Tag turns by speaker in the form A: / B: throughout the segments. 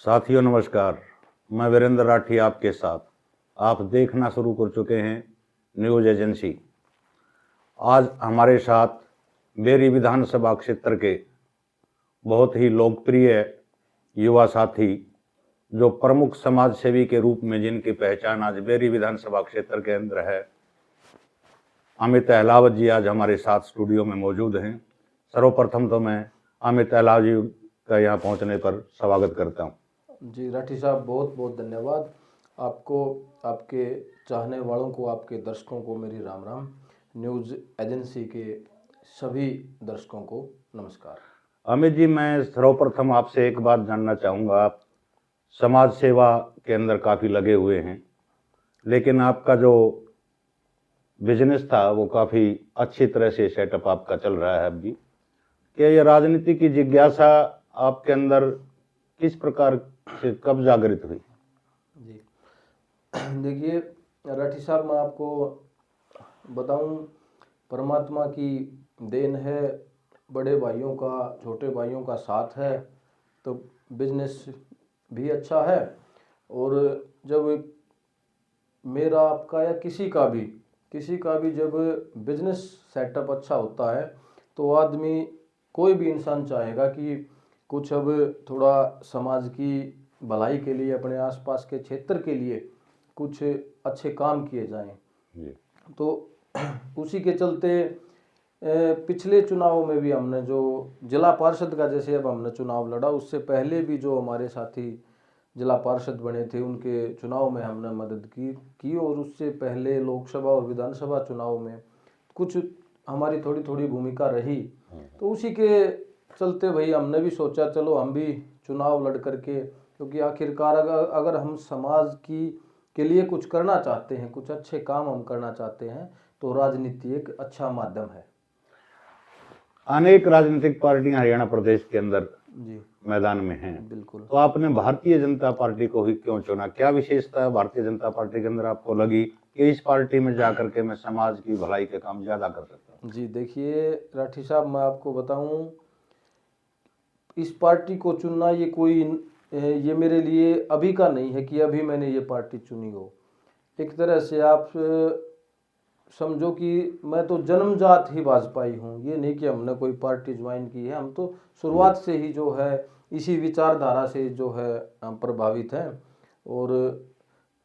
A: साथियों नमस्कार। मैं वीरेंद्र राठी आपके साथ। आप देखना शुरू कर चुके हैं न्यूज़ एजेंसी। आज हमारे साथ बेरी विधानसभा क्षेत्र के बहुत ही लोकप्रिय युवा साथी, जो प्रमुख समाज सेवी के रूप में जिनकी पहचान आज बेरी विधानसभा क्षेत्र के अंदर है, अमित अहलावत जी आज हमारे साथ स्टूडियो में मौजूद हैं। सर्वप्रथम तो मैं अमित अहलावत जी का यहाँ पहुँचने पर स्वागत करता हूँ।
B: जी राठी साहब, बहुत बहुत धन्यवाद आपको, आपके चाहने वालों को, आपके दर्शकों को मेरी राम राम। न्यूज़ एजेंसी के सभी दर्शकों को नमस्कार।
A: अमित जी, मैं सर्वप्रथम आपसे एक बात जानना चाहूँगा। आप समाज सेवा के अंदर काफ़ी लगे हुए हैं, लेकिन आपका जो बिजनेस था वो काफ़ी अच्छी तरह से सेटअप आपका चल रहा है अब भी। क्या ये राजनीति की जिज्ञासा आपके अंदर किस प्रकार से कब जागृत हुई?
B: जी देखिए राठी साहब, मैं आपको बताऊं, परमात्मा की देन है, बड़े भाइयों का, छोटे भाइयों का साथ है, तो बिजनेस भी अच्छा है। और जब मेरा, आपका या किसी का भी जब बिजनेस सेटअप अच्छा होता है तो आदमी, कोई भी इंसान चाहेगा कि कुछ अब थोड़ा समाज की भलाई के लिए, अपने आसपास के क्षेत्र के लिए कुछ अच्छे काम किए जाएं। तो उसी के चलते पिछले चुनाव में भी हमने जो जिला पार्षद का, जैसे अब हमने चुनाव लड़ा, उससे पहले भी जो हमारे साथी जिला पार्षद बने थे उनके चुनाव में हमने मदद की और उससे पहले लोकसभा और विधानसभा चुनाव में कुछ हमारी थोड़ी थोड़ी भूमिका रही। तो उसी के चलते भाई हमने भी सोचा चलो हम भी चुनाव लड़ करके, क्योंकि आखिरकार अगर हम समाज की के लिए कुछ करना चाहते हैं, कुछ अच्छे काम हम करना चाहते हैं, तो राजनीति एक अच्छा माध्यम है।
A: अनेक राजनीतिक पार्टियां हरियाणा प्रदेश के अंदर
B: जी
A: मैदान में हैं।
B: बिल्कुल।
A: तो आपने भारतीय जनता पार्टी को ही क्यों चुना? क्या विशेषता भारतीय जनता पार्टी के अंदर आपको लगी कि इस पार्टी में जाकर के मैं समाज की भलाई के काम ज्यादा कर सकता हूँ?
B: जी देखिए राठी साहब, मैं आपको बताऊं, इस पार्टी को चुनना ये मेरे लिए अभी का नहीं है कि अभी मैंने ये पार्टी चुनी हो। एक तरह से आप समझो कि मैं तो जन्मजात ही भाजपाई हूँ। ये नहीं कि हमने कोई पार्टी ज्वाइन की है, हम तो शुरुआत से ही जो है इसी विचारधारा से जो है हम प्रभावित हैं। और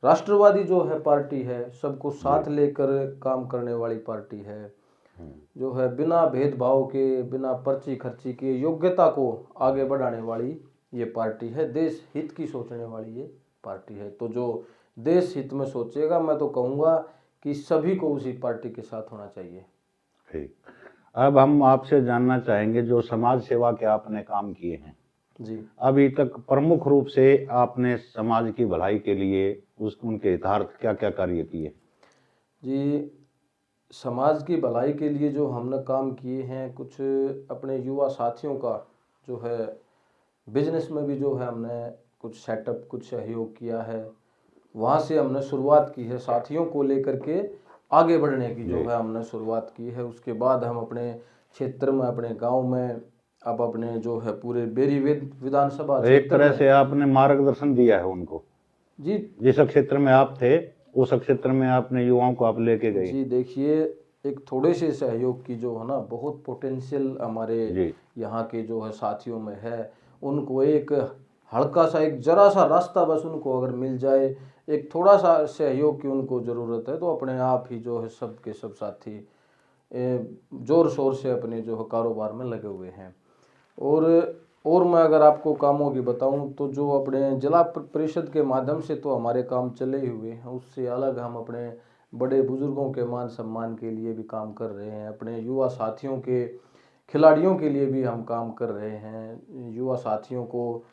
B: राष्ट्रवादी जो है पार्टी है, सबको साथ लेकर काम करने वाली पार्टी है, जो है बिना भेदभाव के, बिना पर्ची खर्ची के योग्यता को आगे बढ़ाने वाली ये पार्टी है, देश हित की सोचने वाली ये पार्टी है। तो जो देश हित में सोचेगा, मैं तो कहूँगा कि सभी को उसी पार्टी के साथ होना चाहिए।
A: ठीक। अब हम आपसे जानना चाहेंगे, जो समाज सेवा के आपने काम किए हैं
B: जी,
A: अभी तक, प्रमुख रूप से आपने समाज की भलाई के लिए उनके हितार्थ क्या क्या कार्य किए?
B: जी समाज की भलाई के लिए जो हमने काम किए हैं, कुछ अपने युवा साथियों का जो है बिजनेस में भी जो है हमने कुछ सेटअप, कुछ सहयोग किया है। वहाँ से हमने शुरुआत की है, साथियों को लेकर के आगे बढ़ने की जो है हमने शुरुआत की है। उसके बाद हम अपने क्षेत्र में, अपने गांव में, अब अपने जो है पूरे बेरी विधानसभा
A: एक
B: क्षेत्र
A: तरह
B: में
A: से आपने मार्गदर्शन दिया है उनको।
B: जी
A: जिस क्षेत्र में आप थे उस क्षेत्र में आपने युवाओं को आप लेके गए।
B: जी देखिए, एक थोड़े से सहयोग की जो है ना, बहुत पोटेंशियल हमारे
A: जी
B: यहाँ के जो है साथियों में है। उनको एक हल्का सा, एक जरा सा रास्ता बस उनको अगर मिल जाए, एक थोड़ा सा सहयोग की उनको ज़रूरत है, तो अपने आप ही जो है सब के सब साथी ज़ोर शोर से अपने जो है कारोबार में लगे हुए हैं। और मैं अगर आपको कामों की बताऊं, तो जो अपने जिला परिषद के माध्यम से तो हमारे काम चले ही हुए हैं, उससे अलग हम अपने बड़े बुजुर्गों के मान सम्मान के लिए भी काम कर रहे हैं। अपने युवा साथियों के, खिलाड़ियों के लिए भी हम काम कर रहे हैं। युवा साथियों को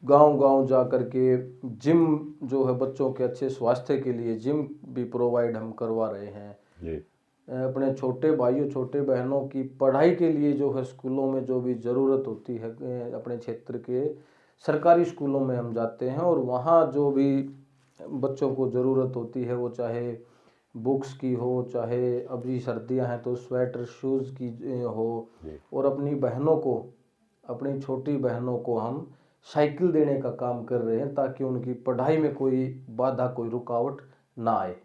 B: गांव गांव जा कर के जिम, जो है बच्चों के अच्छे स्वास्थ्य के लिए जिम भी प्रोवाइड हम करवा रहे हैं।
A: जी
B: अपने छोटे भाइयों, छोटे बहनों की पढ़ाई के लिए जो है स्कूलों में जो भी ज़रूरत होती है, अपने क्षेत्र के सरकारी स्कूलों में हम जाते हैं और वहाँ जो भी बच्चों को ज़रूरत होती है, वो चाहे बुक्स की हो, चाहे अभी सर्दियां हैं तो स्वेटर शूज़ की हो, और अपनी बहनों को, अपनी छोटी बहनों को हम साइकिल देने का काम कर रहे हैं ताकि उनकी पढ़ाई में कोई बाधा, कोई रुकावट ना आए।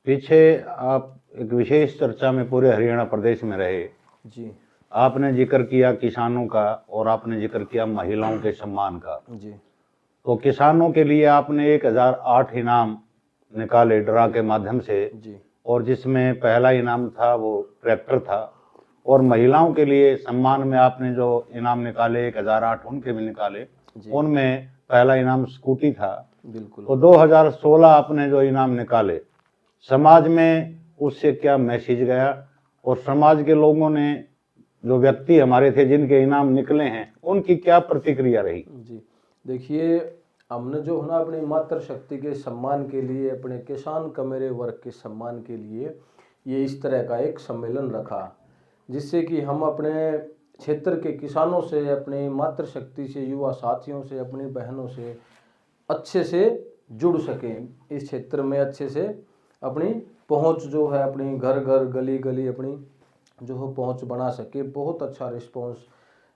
A: पीछे आप एक विशेष चर्चा में पूरे हरियाणा प्रदेश में रहे।
B: जी
A: आपने जिक्र किया किसानों का और आपने जिक्र किया महिलाओं के सम्मान का।
B: जी
A: तो किसानों के लिए आपने 1008 इनाम निकाले ड्रा के माध्यम से,
B: जी
A: और जिसमें पहला इनाम था वो ट्रैक्टर था। और महिलाओं के लिए सम्मान में आपने जो इनाम निकाले 1008 उनके भी निकाले,
B: जी
A: उनमें पहला इनाम स्कूटी था।
B: बिल्कुल।
A: तो 2016 आपने जो इनाम निकाले, समाज में उससे क्या मैसेज गया, और समाज के लोगों ने, जो व्यक्ति हमारे थे जिनके इनाम निकले हैं, उनकी क्या प्रतिक्रिया रही?
B: जी देखिए, हमने जो है ना अपनी मातृशक्ति के सम्मान के लिए, अपने किसान कमेरे वर्ग के सम्मान के लिए ये इस तरह का एक सम्मेलन रखा, जिससे कि हम अपने क्षेत्र के किसानों से, अपनी मातृशक्ति से, युवा साथियों से, अपनी बहनों से अच्छे से जुड़ सकें, इस क्षेत्र में अच्छे से अपनी पहुंच जो है, अपनी घर घर गली गली अपनी जो है पहुंच बना सके। बहुत अच्छा रिस्पांस,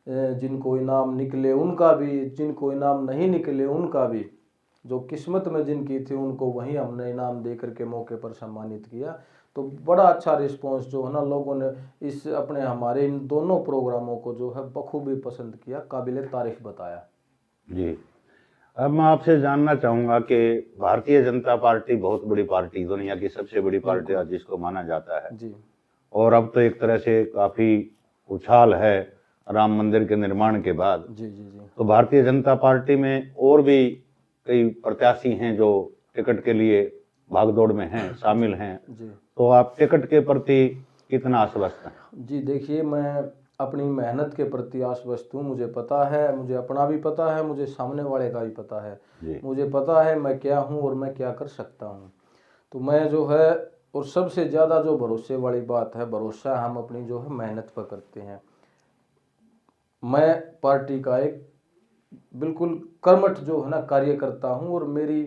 B: जिनको इनाम निकले उनका भी, जिनको इनाम नहीं निकले उनका भी, जो किस्मत में जिनकी थी उनको वहीं हमने इनाम दे करके मौके पर सम्मानित किया। तो बड़ा अच्छा रिस्पांस जो है ना, लोगों ने इस अपने हमारे इन दोनों प्रोग्रामों को जो है बखूबी पसंद किया, काबिले तारीफ बताया।
A: जी, अब मैं आपसे जानना चाहूँगा कि भारतीय जनता पार्टी बहुत बड़ी पार्टी, दुनिया की सबसे बड़ी पार्टी आज जिसको माना जाता है,
B: जी
A: और अब तो एक तरह से काफ़ी उछाल है राम मंदिर के निर्माण के बाद।
B: जी जी जी
A: तो भारतीय जनता पार्टी में और भी कई प्रत्याशी हैं जो टिकट के लिए भागदौड़ में हैं, शामिल हैं।
B: जी
A: तो आप टिकट के प्रति कितना आश्वस्त हैं?
B: जी देखिए, मैं अपनी मेहनत के प्रति आश्वस्त हूँ। मुझे पता है, मुझे अपना भी पता है, मुझे सामने वाले का भी पता है।
A: जी
B: मुझे पता है मैं क्या हूँ और मैं क्या कर सकता हूँ। तो मैं जो है, और सबसे ज़्यादा जो भरोसे वाली बात है, भरोसा हम अपनी जो है मेहनत पर करते हैं। मैं पार्टी का एक बिल्कुल कर्मठ जो है ना कार्यकर्ता हूँ, और मेरी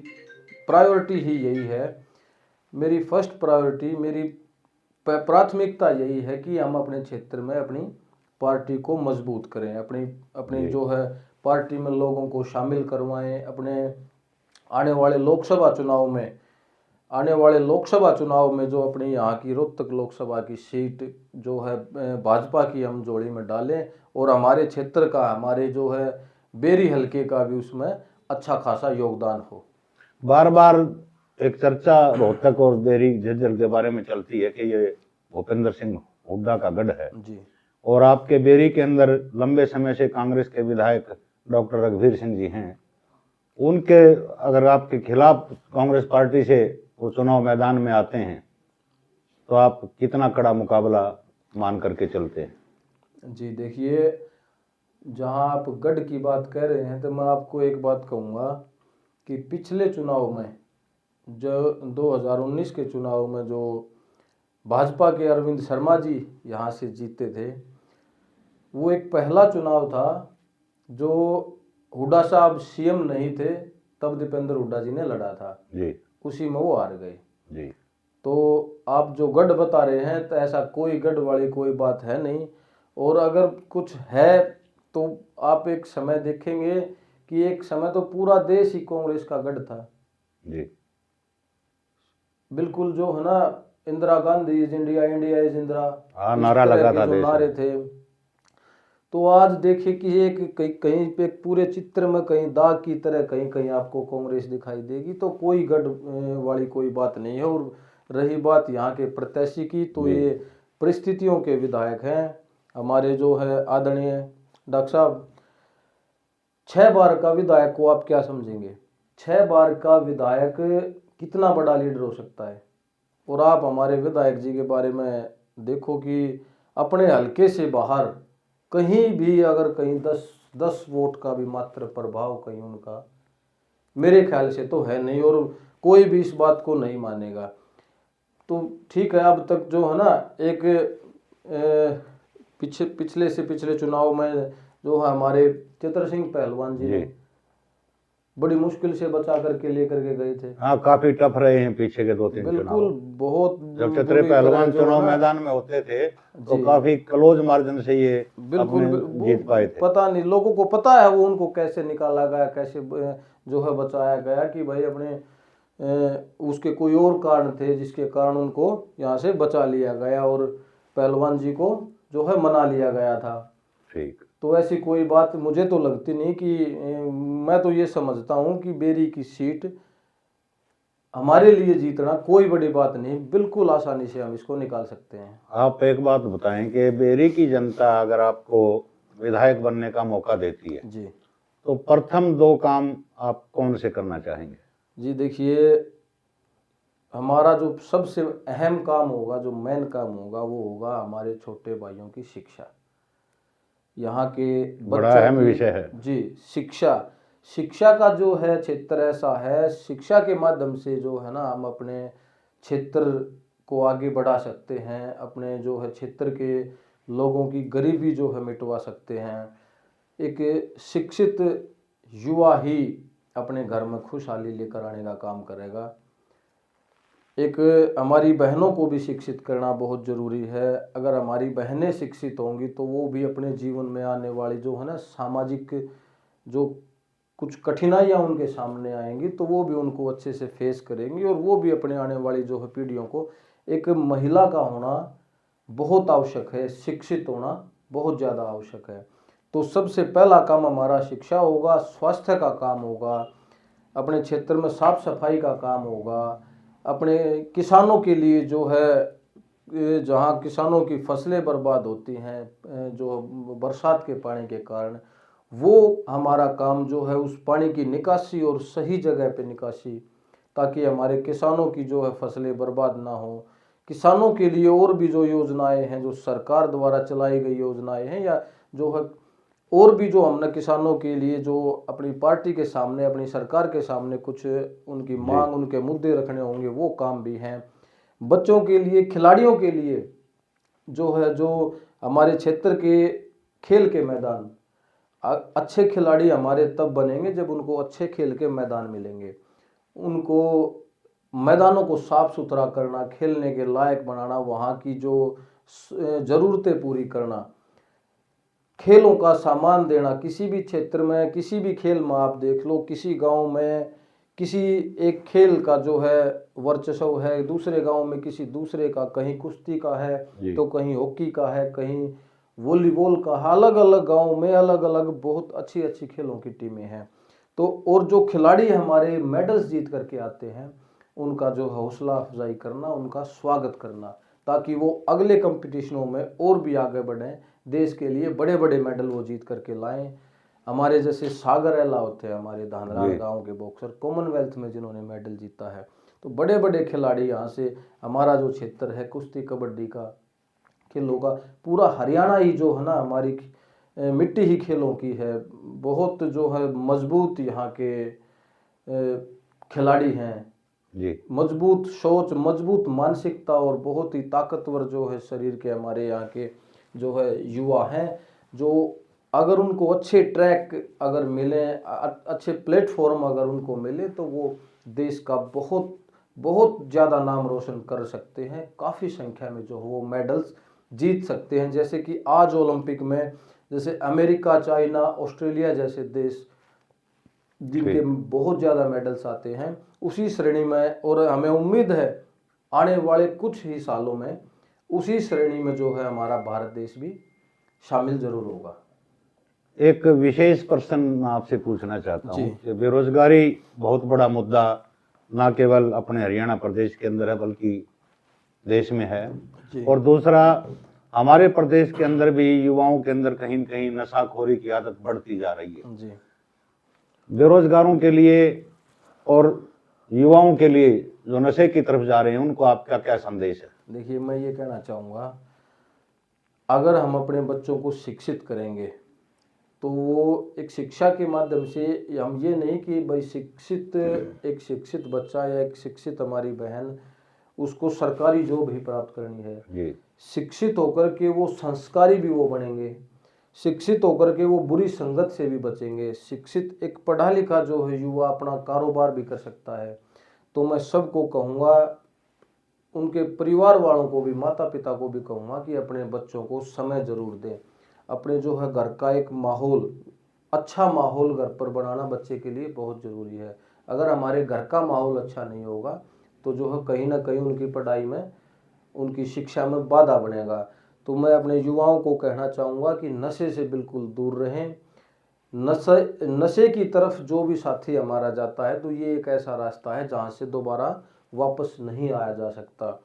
B: प्रायोरिटी ही यही है, मेरी फर्स्ट प्रायोरिटी, मेरी प्राथमिकता यही है कि हम अपने क्षेत्र में अपनी पार्टी को मजबूत करें, अपनी अपनी जो है पार्टी में लोगों को शामिल करवाएं। अपने आने वाले लोकसभा चुनाव में, जो अपनी यहाँ की रोहतक लोकसभा की सीट जो है भाजपा की हम जोड़ी में डालें, और हमारे क्षेत्र का, हमारे जो है बेरी हलके का भी उसमें अच्छा खासा योगदान हो।
A: बार बार एक चर्चा रोहतक और बेरी झज्जर के बारे में चलती है कि ये भूपेंद्र सिंह हुड्डा का गढ़ है,
B: जी
A: और आपके बेरी के अंदर लंबे समय से कांग्रेस के विधायक डॉक्टर रघुवीर सिंह जी हैं। उनके, अगर आपके खिलाफ कांग्रेस पार्टी से वो चुनाव मैदान में आते हैं, तो आप कितना कड़ा मुकाबला मान करके चलते हैं?
B: जी देखिए, जहां आप गढ़ की बात कह रहे हैं, तो मैं आपको एक बात कहूँगा कि पिछले चुनाव में, जो 2019 के चुनाव में जो भाजपा के अरविंद शर्मा जी यहाँ से जीते थे, वो एक पहला चुनाव था जो हुड्डा साहब सीएम नहीं थे तब दीपेंद्र हुड्डा जी ने लड़ा था
A: जी
B: उसी में वो हार गए।
A: जी
B: तो आप जो गढ़ बता रहे हैं, तो ऐसा कोई गढ़ वाली कोई बात है नहीं, और अगर कुछ है तो आप एक समय देखेंगे कि एक समय तो पूरा देश ही कांग्रेस का गढ़ था।
A: जी
B: बिल्कुल जो है ना, Indira Gandhi is India, India is Indira,
A: हाँ,
B: इस
A: नारा
B: तरह
A: लगा
B: के
A: था
B: जो
A: देश
B: नारे
A: में।
B: थे। तो आज देखिए कि एक कहीं पे पूरे चित्र में कहीं दाग की तरह कहीं कहीं आपको कांग्रेस दिखाई देगी। तो कोई गढ़ वाली कोई बात नहीं है। और रही बात यहाँ के प्रत्याशी की, तो
A: जी
B: ये परिस्थितियों के विधायक हैं हमारे जो है आदरणीय डॉक्टर साहब। 6 बार का विधायक को आप क्या समझेंगे? 6 बार का विधायक कितना बड़ा लीडर हो सकता है? और आप हमारे विधायक जी के बारे में देखो कि अपने हलके से बाहर कहीं भी अगर कहीं 10 वोट का भी मात्र प्रभाव कहीं उनका मेरे ख्याल से तो है नहीं, और कोई भी इस बात को नहीं मानेगा। तो ठीक है, अब तक जो है ना एक पिछले से पिछले चुनाव में जो है हमारे चित्र सिंह पहलवान जी
A: जी
B: ने बड़ी मुश्किल से बचा करके लेकर के गए थे।
A: हाँ, काफी टफ रहे हैं पीछे के 2-3
B: बिल्कुल,
A: चुनाव।
B: बहुत
A: जब छतरे
B: बुरी
A: पहलवान
B: तरह जो
A: चुनाव
B: है ना,
A: मैदान में होते थे तो
B: जी,
A: काफी क्लोज मार्जिन से ये
B: बिल्कुल
A: अपने
B: वो
A: जीत पाए थे।
B: पता नहीं, लोगों को पता है वो उनको कैसे निकाला गया, कैसे जो है बचाया गया, कि भाई अपने उसके कोई और कारण थे जिसके कारण उनको यहाँ से बचा लिया गया और पहलवान जी को जो है मना लिया गया था।
A: ठीक।
B: तो ऐसी कोई बात मुझे तो लगती नहीं कि मैं तो ये समझता हूँ कि बेरी की सीट हमारे लिए जीतना कोई बड़ी बात नहीं, बिल्कुल आसानी से हम इसको निकाल सकते हैं।
A: आप एक बात बताएं कि बेरी की जनता अगर आपको विधायक बनने का मौका देती है
B: जी
A: तो प्रथम 2 काम आप कौन से करना चाहेंगे?
B: जी, देखिए हमारा जो सबसे अहम काम होगा, जो मेन काम होगा, वो होगा हमारे छोटे भाइयों की शिक्षा। यहाँ के
A: बड़ा
B: बच्चों
A: अहम
B: की,
A: विषय है।
B: जी, शिक्षा, शिक्षा का जो है क्षेत्र ऐसा है, शिक्षा के माध्यम से जो है ना हम अपने क्षेत्र को आगे बढ़ा सकते हैं, अपने जो है क्षेत्र के लोगों की गरीबी जो है मिटवा सकते हैं। एक शिक्षित युवा ही अपने घर में खुशहाली लेकर आने का काम करेगा। एक हमारी बहनों को भी शिक्षित करना बहुत ज़रूरी है। अगर हमारी बहनें शिक्षित होंगी तो वो भी अपने जीवन में आने वाली जो है ना सामाजिक जो कुछ कठिनाइयाँ उनके सामने आएंगी तो वो भी उनको अच्छे से फेस करेंगी, और वो भी अपने आने वाली जो है पीढ़ियों को, एक महिला का होना बहुत आवश्यक है, शिक्षित होना बहुत ज़्यादा आवश्यक है। तो सबसे पहला काम हमारा शिक्षा होगा, स्वास्थ्य का काम होगा, अपने क्षेत्र में साफ सफाई का काम होगा, अपने किसानों के लिए जो है जहाँ किसानों की फसलें बर्बाद होती हैं जो बरसात के पानी के कारण, वो हमारा काम जो है उस पानी की निकासी और सही जगह पे निकासी, ताकि हमारे किसानों की जो है फसलें बर्बाद ना हो। किसानों के लिए और भी जो योजनाएं हैं, जो सरकार द्वारा चलाई गई योजनाएं हैं, या जो है और भी जो हमने किसानों के लिए जो अपनी पार्टी के सामने, अपनी सरकार के सामने कुछ उनकी मांग, उनके मुद्दे रखने होंगे, वो काम भी हैं। बच्चों के लिए, खिलाड़ियों के लिए जो है, जो हमारे क्षेत्र के खेल के मैदान, अच्छे खिलाड़ी हमारे तब बनेंगे जब उनको अच्छे खेल के मैदान मिलेंगे। उनको मैदानों को साफ सुथरा करना, खेलने के लायक बनाना, वहाँ की जो ज़रूरतें पूरी करना, खेलों का सामान देना। किसी भी क्षेत्र में, किसी भी खेल में आप देख लो, किसी गांव में किसी एक खेल का जो है वर्चस्व है, दूसरे गांव में किसी दूसरे का, कहीं कुश्ती का है तो कहीं हॉकी का है, कहीं वॉलीबॉल का, अलग अलग गांव में अलग अलग बहुत अच्छी अच्छी खेलों की टीमें हैं। तो और जो खिलाड़ी हमारे मेडल्स जीत करके आते हैं, उनका जो हौसला अफजाई करना, उनका स्वागत करना, ताकि वो अगले कंपटीशनों में और भी आगे बढ़ें, देश के लिए बड़े बड़े मेडल वो जीत करके लाएं। हमारे जैसे सागर एला होते हैं, हमारे धानरान गांव के बॉक्सर, कॉमनवेल्थ में जिन्होंने मेडल जीता है। तो बड़े बड़े खिलाड़ी यहाँ से, हमारा जो क्षेत्र है कुश्ती कबड्डी का, खेलों का, पूरा हरियाणा ही जो है ना हमारी मिट्टी ही खेलों की है, बहुत जो है मजबूत यहाँ के खिलाड़ी हैं जी, मजबूत सोच, मजबूत मानसिकता और बहुत ही ताकतवर जो है शरीर के हमारे यहाँ के जो है युवा हैं, जो अगर उनको अच्छे ट्रैक अगर मिले, अच्छे प्लेटफॉर्म अगर उनको मिले, तो वो देश का बहुत बहुत ज़्यादा नाम रोशन कर सकते हैं, काफ़ी संख्या में जो वो मेडल्स जीत सकते हैं। जैसे कि आज ओलंपिक में जैसे अमेरिका, चाइना, ऑस्ट्रेलिया जैसे देश जिनके बहुत ज़्यादा मेडल्स आते हैं, उसी श्रेणी में, और हमें उम्मीद है आने वाले कुछ ही सालों में उसी श्रेणी में जो है हमारा भारत देश भी शामिल जरूर होगा।
A: एक विशेष प्रश्न मैं आपसे पूछना चाहता हूँ कि बेरोजगारी बहुत बड़ा मुद्दा ना केवल अपने हरियाणा प्रदेश के अंदर है बल्कि देश में है, और दूसरा हमारे प्रदेश के अंदर भी युवाओं के अंदर कहीं न कहीं नशाखोरी की आदत बढ़ती जा रही है जी। बेरोजगारों के लिए और युवाओं के लिए जो नशे की तरफ जा रहे हैं, उनको आपका क्या संदेश है?
B: देखिए, मैं ये कहना चाहूँगा, अगर हम अपने बच्चों को शिक्षित करेंगे तो वो एक शिक्षा के माध्यम से, हम ये नहीं कि भाई एक शिक्षित बच्चा या एक शिक्षित हमारी बहन उसको सरकारी जॉब ही प्राप्त करनी है, शिक्षित होकर के वो संस्कारी भी वो बनेंगे, शिक्षित होकर के वो बुरी संगत से भी बचेंगे। शिक्षित एक पढ़ा लिखा जो है युवा अपना कारोबार भी कर सकता है। तो मैं सबको कहूँगा, उनके परिवार वालों को भी, माता पिता को भी कहूँगा कि अपने बच्चों को समय जरूर दें। अपने जो है घर का एक माहौल, अच्छा माहौल घर पर बनाना बच्चे के लिए बहुत ज़रूरी है। अगर हमारे घर का माहौल अच्छा नहीं होगा तो जो है कहीं ना कहीं उनकी पढ़ाई में, उनकी शिक्षा में बाधा बनेगा। तो मैं अपने युवाओं को कहना चाहूँगा कि नशे से बिल्कुल दूर रहें। नशे की तरफ जो भी साथी हमारा जाता है तो ये एक ऐसा रास्ता है जहाँ से दोबारा वापस नहीं आया जा सकता।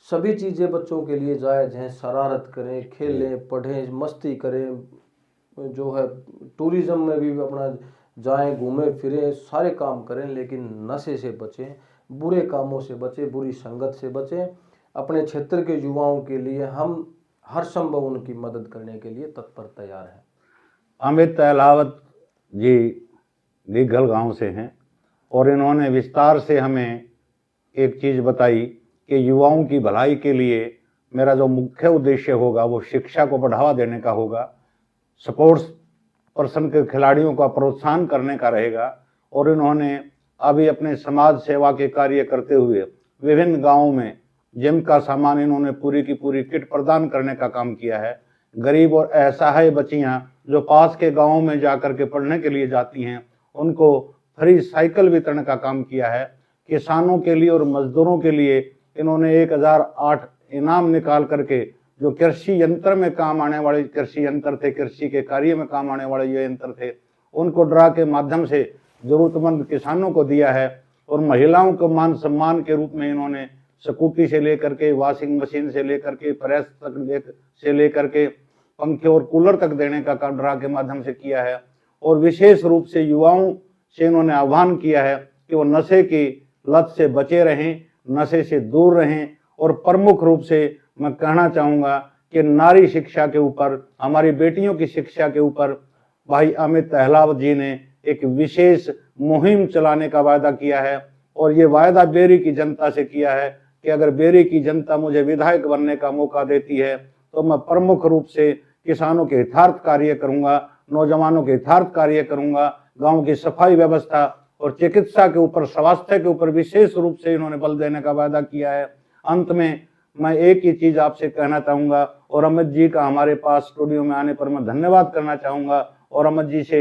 B: सभी चीज़ें बच्चों के लिए जायज़ हैं, शरारत करें, खेलें, पढ़ें, मस्ती करें, जो है टूरिज्म में भी अपना जाएं, घूमें फिरें, सारे काम करें, लेकिन नशे से बचें, बुरे कामों से बचें, बुरी संगत से बचें। अपने क्षेत्र के युवाओं के लिए हम हर संभव उनकी मदद करने के लिए तत्पर तैयार हैं।
A: अमित तहलावत जी दिघल गांव से हैं और इन्होंने विस्तार से हमें एक चीज़ बताई कि युवाओं की भलाई के लिए मेरा जो मुख्य उद्देश्य होगा वो शिक्षा को बढ़ावा देने का होगा, स्पोर्ट्स पर्सन के खिलाड़ियों का प्रोत्साहन करने का रहेगा। और इन्होंने अभी अपने समाज सेवा के कार्य करते हुए विभिन्न गांवों में जिम का सामान इन्होंने पूरी की पूरी किट प्रदान करने का काम किया है। गरीब और असहाय बच्चियां जो पास के गांवों में जाकर के पढ़ने के लिए जाती हैं उनको फ्री साइकिल वितरण का काम किया है। किसानों के लिए और मजदूरों के लिए इन्होंने 1008 इनाम निकाल करके जो कृषि यंत्र में काम आने वाले कृषि यंत्र थे, कृषि के कार्य में काम आने वाले ये यंत्र थे, उनको ड्रा के माध्यम से जरूरतमंद किसानों को दिया है। और महिलाओं को मान सम्मान के रूप में इन्होंने स्कूटी से लेकर के, वॉशिंग मशीन से लेकर के, प्रेस तक से लेकर के पंखे और कूलर तक देने का काम ड्रा के माध्यम से किया है। और विशेष रूप से युवाओं से इन्होंने आह्वान किया है कि वो नशे की लत से बचे रहें, नशे से दूर रहें। और प्रमुख रूप से मैं कहना चाहूँगा कि नारी शिक्षा के ऊपर, हमारी बेटियों की शिक्षा के ऊपर भाई अमित तहलावत जी ने एक विशेष मुहिम चलाने का वायदा किया है। और ये वायदा बेरी की जनता से किया है कि अगर बेरी की जनता मुझे विधायक बनने का मौका देती है तो मैं प्रमुख रूप से किसानों के हितार्थ कार्य करूंगा, नौजवानों के हितार्थ कार्य करूंगा, गांव की सफाई व्यवस्था और चिकित्सा के ऊपर, स्वास्थ्य के ऊपर विशेष रूप से इन्होंने बल देने का वायदा किया है। अंत में मैं एक ही चीज आपसे कहना चाहूंगा और अमित जी का हमारे पास स्टूडियो में आने पर मैं धन्यवाद करना चाहूंगा। और अमित जी से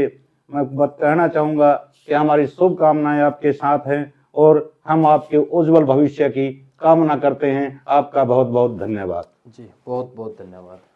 A: मैं कहना चाहूंगा कि हमारी शुभकामनाएं आपके साथ हैं और हम आपके उज्जवल भविष्य की कामना करते हैं। आपका बहुत बहुत धन्यवाद।
B: जी, बहुत बहुत धन्यवाद।